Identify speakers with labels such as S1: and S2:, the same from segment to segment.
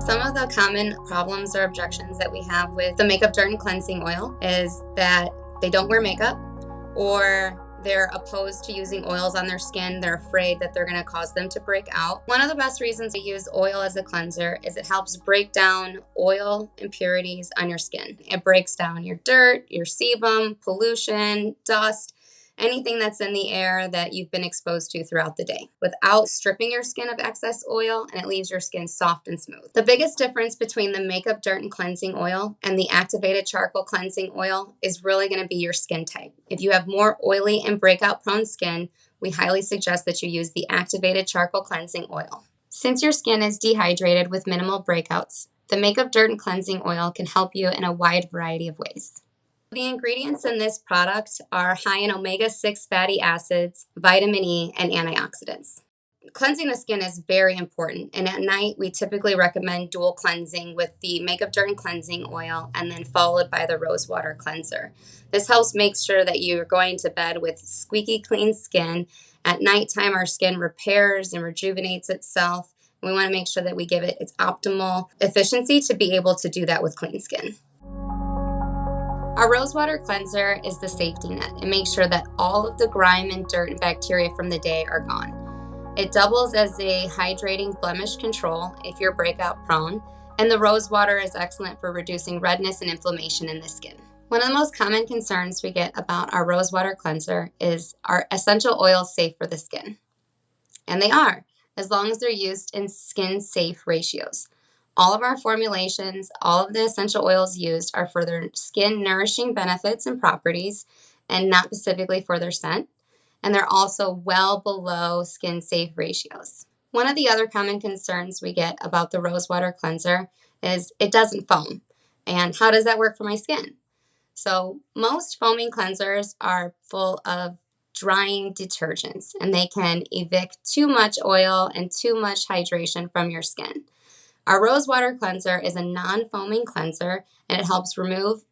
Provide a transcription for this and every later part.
S1: Some of the common problems or objections that we have with the Makeup Dirt and Cleansing Oil is that they don't wear makeup, or they're opposed to using oils on their skin. They're afraid that they're going to cause them to break out. One of the best reasons to use oil as a cleanser is it helps break down oil impurities on your skin. It breaks down your dirt, your sebum, pollution, dust, anything that's in the air that you've been exposed to throughout the day without stripping your skin of excess oil, and it leaves your skin soft and smooth. The biggest difference between the Makeup Dirt and Cleansing Oil and the Activated Charcoal Cleansing Oil is really going to be your skin type. If you have more oily and breakout prone skin, we highly suggest that you use the Activated Charcoal Cleansing Oil. Since your skin is dehydrated with minimal breakouts, the Makeup Dirt and Cleansing Oil can help you in a wide variety of ways. The ingredients in this product are high in omega-6 fatty acids, vitamin E, and antioxidants. Cleansing the skin is very important, and at night we typically recommend dual cleansing with the Makeup Dirt and Cleansing Oil and then followed by the Rosewater Cleanser. This helps make sure that you're going to bed with squeaky clean skin. At nighttime, our skin repairs and rejuvenates itself. We want to make sure that we give it its optimal efficiency to be able to do that with clean skin. Our Rosewater Cleanser is the safety net. It makes sure that all of the grime and dirt and bacteria from the day are gone. It doubles as a hydrating blemish control if you're breakout prone, and the rose water is excellent for reducing redness and inflammation in the skin. One of the most common concerns we get about our Rosewater Cleanser is, are essential oils safe for the skin? And they are, as long as they're used in skin-safe ratios. All of our formulations, all of the essential oils used are for their skin nourishing benefits and properties and not specifically for their scent. And they're also well below skin safe ratios. One of the other common concerns we get about the Rosewater Cleanser is it doesn't foam. And how does that work for my skin? So most foaming cleansers are full of drying detergents, and they can evict too much oil and too much hydration from your skin. Our Rosewater Cleanser is a non-foaming cleanser, and it helps remove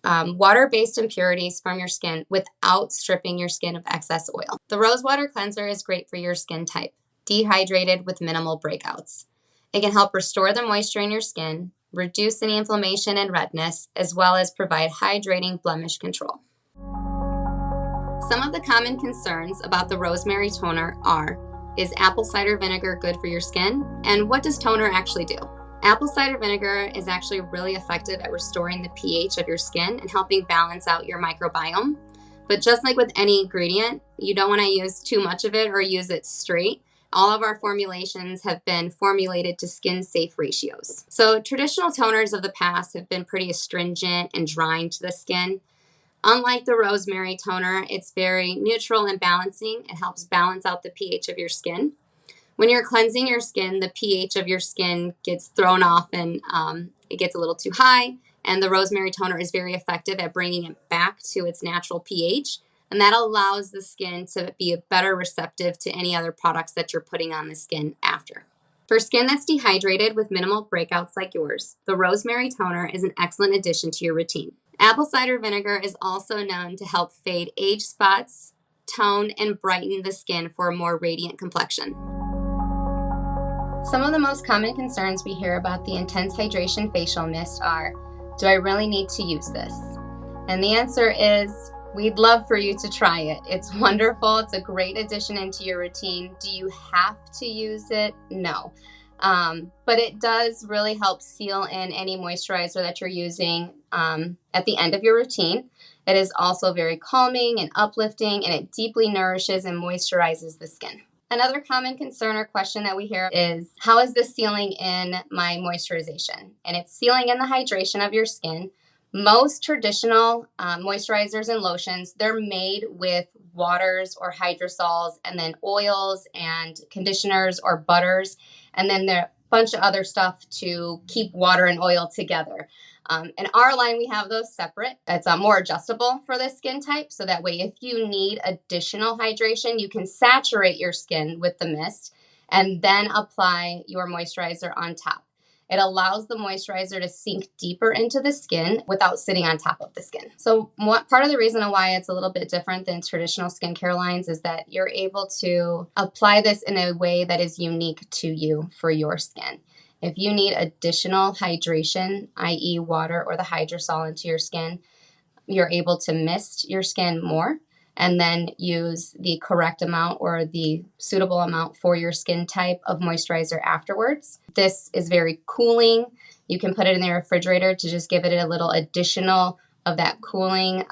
S1: water-based impurities from your skin without stripping your skin of excess oil. The Rosewater Cleanser is great for your skin type, dehydrated with minimal breakouts. It can help restore the moisture in your skin, reduce any inflammation and redness, as well as provide hydrating blemish control. Some of the common concerns about the Rosemary Toner are: is apple cider vinegar good for your skin? And what does toner actually do? Apple cider vinegar is actually really effective at restoring the pH of your skin and helping balance out your microbiome. But just like with any ingredient, you don't want to use too much of it or use it straight. All of our formulations have been formulated to skin-safe ratios. So traditional toners of the past have been pretty astringent and drying to the skin. Unlike the Rosemary Toner, it's very neutral and balancing. It helps balance out the pH of your skin. When you're cleansing your skin, the pH of your skin gets thrown off and it gets a little too high. And the Rosemary Toner is very effective at bringing it back to its natural pH. And that allows the skin to be a better receptive to any other products that you're putting on the skin after. For skin that's dehydrated with minimal breakouts like yours, the Rosemary Toner is an excellent addition to your routine. Apple cider vinegar is also known to help fade age spots, tone, and brighten the skin for a more radiant complexion. Some of the most common concerns we hear about the Intense Hydration Facial Mist are, do I really need to use this? And the answer is, we'd love for you to try it. It's wonderful. It's a great addition into your routine. Do you have to use it? No. But it does really help seal in any moisturizer that you're using at the end of your routine. It is also very calming and uplifting, and it deeply nourishes and moisturizes the skin. Another common concern or question that we hear is, how is this sealing in my moisturization? And it's sealing in the hydration of your skin. Most traditional moisturizers and lotions, they're made with waters or hydrosols and then oils and conditioners or butters, and then there are a bunch of other stuff to keep water and oil together. In our line, we have those separate. It's more adjustable for this skin type, so that way if you need additional hydration, you can saturate your skin with the mist and then apply your moisturizer on top. It allows the moisturizer to sink deeper into the skin without sitting on top of the skin. So part of the reason why it's a little bit different than traditional skincare lines is that you're able to apply this in a way that is unique to you for your skin. If you need additional hydration, i.e. water or the hydrosol into your skin, you're able to mist your skin more and then use the correct amount or the suitable amount for your skin type of moisturizer afterwards. This is very cooling. You can put it in the refrigerator to just give it a little additional of that cooling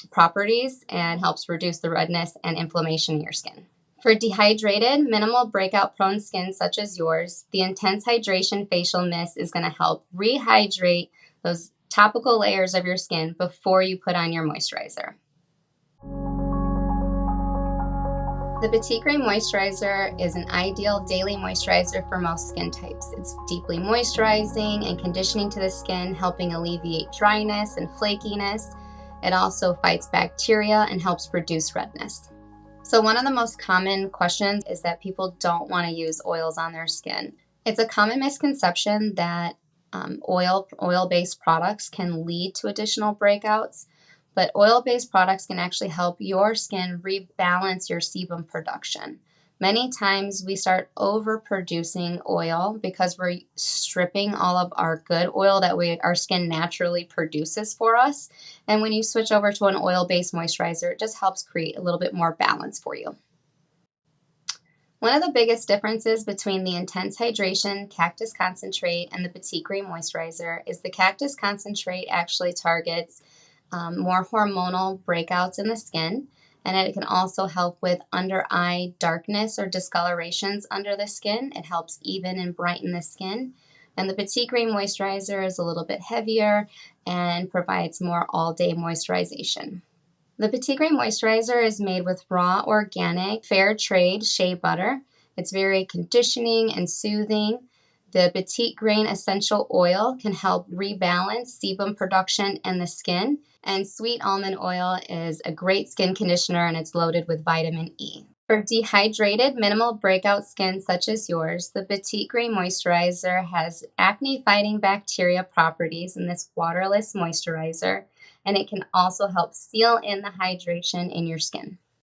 S1: properties and helps reduce the redness and inflammation in your skin. For dehydrated, minimal breakout prone skin such as yours, the Intense Hydration Facial Mist is going to help rehydrate those topical layers of your skin before you put on your moisturizer. The Petitgrain Moisturizer is an ideal daily moisturizer for most skin types. It's deeply moisturizing and conditioning to the skin, helping alleviate dryness and flakiness. It also fights bacteria and helps reduce redness. So one of the most common questions is that people don't want to use oils on their skin. It's a common misconception that oil-based products can lead to additional breakouts, but oil-based products can actually help your skin rebalance your sebum production. Many times we start overproducing oil because we're stripping all of our good oil that our skin naturally produces for us. And when you switch over to an oil-based moisturizer, it just helps create a little bit more balance for you. One of the biggest differences between the Intense Hydration Cactus Concentrate and the Petitgrain Moisturizer is the Cactus Concentrate actually targets more hormonal breakouts in the skin, and it can also help with under eye darkness or discolorations under the skin. It helps even and brighten the skin. And the Petitgrain Moisturizer is a little bit heavier and provides more all-day moisturization. The Petitgrain Moisturizer is made with raw, organic, fair trade shea butter. It's very conditioning and soothing. The Petitgrain Essential Oil can help rebalance sebum production in the skin. And sweet almond oil is a great skin conditioner and it's loaded with vitamin E. For dehydrated, minimal breakout skin such as yours, the Petitgrain Moisturizer has acne-fighting bacteria properties in this waterless moisturizer, and it can also help seal in the hydration in your skin.